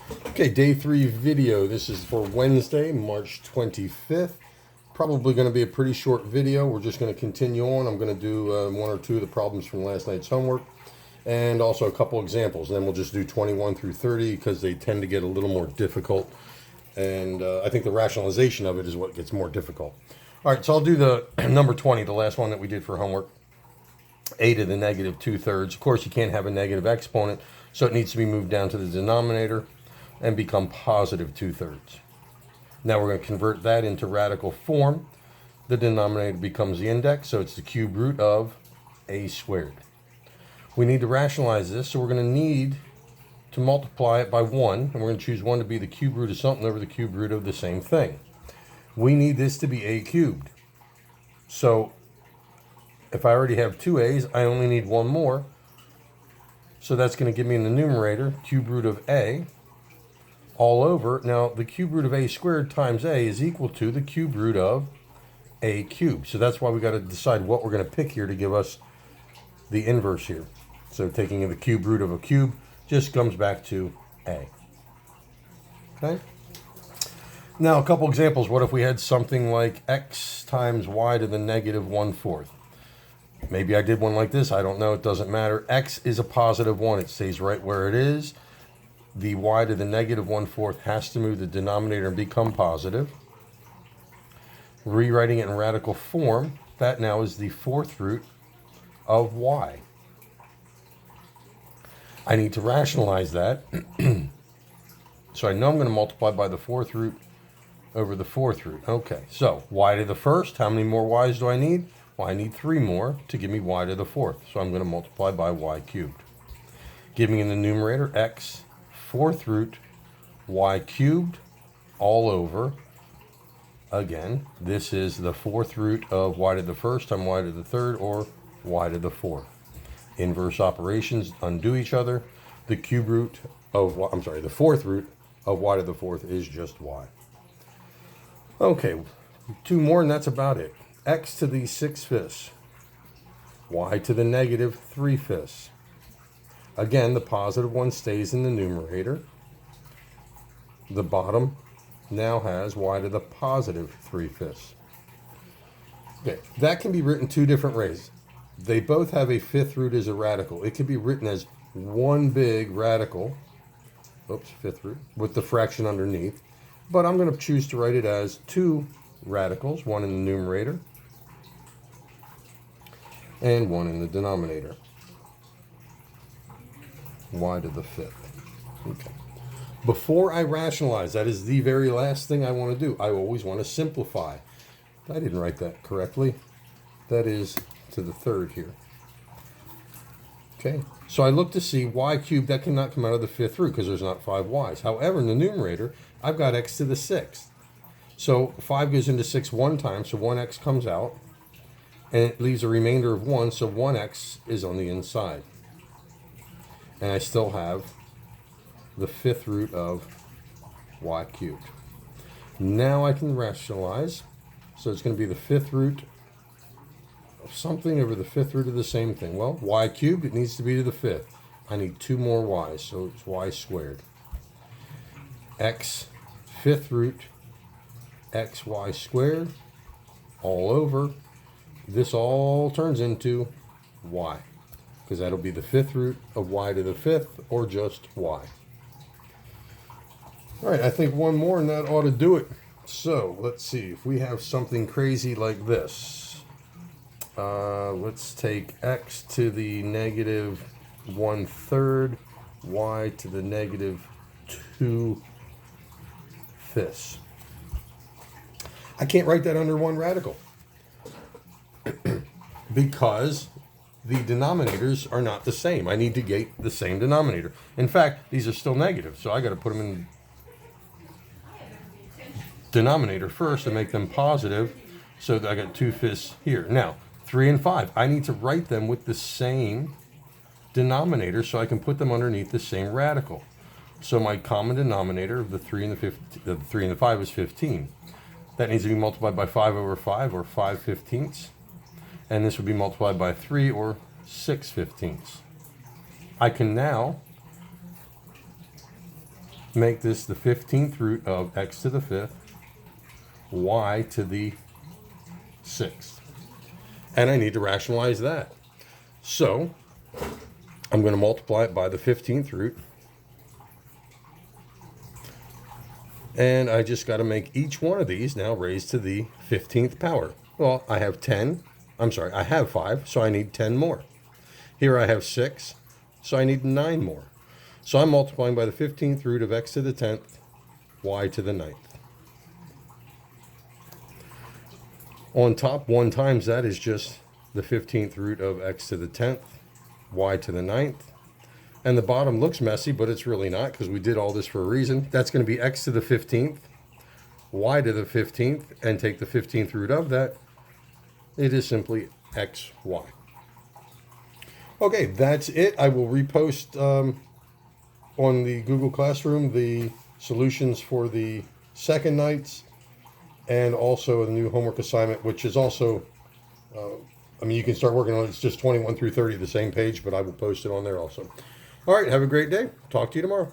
Okay, day 3 video. This is for Wednesday, March 25th. Probably going to be a pretty short video. We're just going to continue on. I'm going to do one or two of the problems from last night's homework and also a couple examples. And then we'll just do 21 through 30 because they tend to get a little more difficult. And I think the rationalization of it is what gets more difficult. All right, so I'll do the number 20, the last one that we did for homework. A to the negative 2/3. Of course, you can't have a negative exponent, so it needs to be moved down to the denominator and become positive 2/3. Now we're going to convert that into radical form. The denominator becomes the index, so it's the cube root of a squared. We need to rationalize this, so we're going to need to multiply it by 1, and we're going to choose 1 to be the cube root of something over the cube root of the same thing. We need this to be a cubed. So if I already have 2 a's, I only need 1 more. So that's going to give me in the numerator cube root of a all over. Now the cube root of a squared times a is equal to the cube root of a cubed. So that's why we got to decide what we're going to pick here to give us the inverse here. So taking the cube root of a cube just comes back to a. Okay. Now a couple examples. What if we had something like x times y to the negative 1/4? Maybe I did one like this. I don't know. It doesn't matter. X is a positive 1. It stays right where it is. The y to the negative 1/4 has to move the denominator and become positive. Rewriting it in radical form, that now is the 4th root of y. I need to rationalize that. So I know I'm going to multiply by the 4th root over the 4th root. Okay, so y to the 1st, how many more y's do I need? Well, I need 3 more to give me y to the 4th. So I'm going to multiply by y cubed. Giving in the numerator x 4th root y cubed all over. Again, this is the 4th root of y to the 1st times y to the 3rd, or y to the 4th. Inverse operations undo each other. The cube root of, the 4th root of y to the 4th is just y. Okay, 2 more and that's about it. X to the 6/5, y to the negative 3/5. Again, the positive one stays in the numerator. The bottom now has y to the positive 3/5. Okay, that can be written 2 different ways. They both have a 5th root as a radical. It can be written as one big radical, 5th root, with the fraction underneath. But I'm going to choose to write it as 2 radicals, one in the numerator and one in the denominator. Y to the 5th. Okay. Before I rationalize, that is the very last thing I want to do. I always want to simplify. I didn't write that correctly. That is to the 3rd here. Okay, so I look to see y cubed. That cannot come out of the 5th root because there's not 5 y's. However, in the numerator, I've got x to the 6th. So 5 goes into 6 one time, so 1x comes out. And it leaves a remainder of 1, so 1x is on the inside. And I still have the 5th root of y cubed. Now I can rationalize. So it's going to be the 5th root of something over the 5th root of the same thing. Well, y cubed, it needs to be to the 5th. I need 2 more y's, so it's y squared. X 5th root xy squared all over. This all turns into y, because that'll be the 5th root of y to the 5th, or just y. All right, I think one more and that ought to do it. So let's see if we have something crazy like this. Let's take x to the negative 1/3, y to the negative 2/5. I can't write that under one radical because the denominators are not the same. I need to get the same denominator. In fact, these are still negative, so I got to put them in denominator first and make them positive. So I got 2/5 here. Now, 3 and 5, I need to write them with the same denominator so I can put them underneath the same radical. So my common denominator of the 3 and the 5 is 15. That needs to be multiplied by 5 over 5, or 5/15. And this would be multiplied by 3, or 6/15. I can now make this the 15th root of x to the 5th, y to the 6th. And I need to rationalize that. So I'm going to multiply it by the 15th root. And I just got to make each one of these now raised to the 15th power. Well, I have 5, so I need 10 more. Here I have 6, so I need 9 more. So I'm multiplying by the 15th root of x to the 10th, y to the 9th. On top, 1 times that is just the 15th root of x to the 10th, y to the 9th. And the bottom looks messy, but it's really not, because we did all this for a reason. That's going to be x to the 15th, y to the 15th, and take the 15th root of that. It is simply xy. Okay, that's it. I will repost on the Google Classroom the solutions for the second nights, and also a new homework assignment, which is also, I mean, you can start working on it. It's just 21 through 30, the same page, but I will post it on there also. All right, have a great day. Talk to you tomorrow.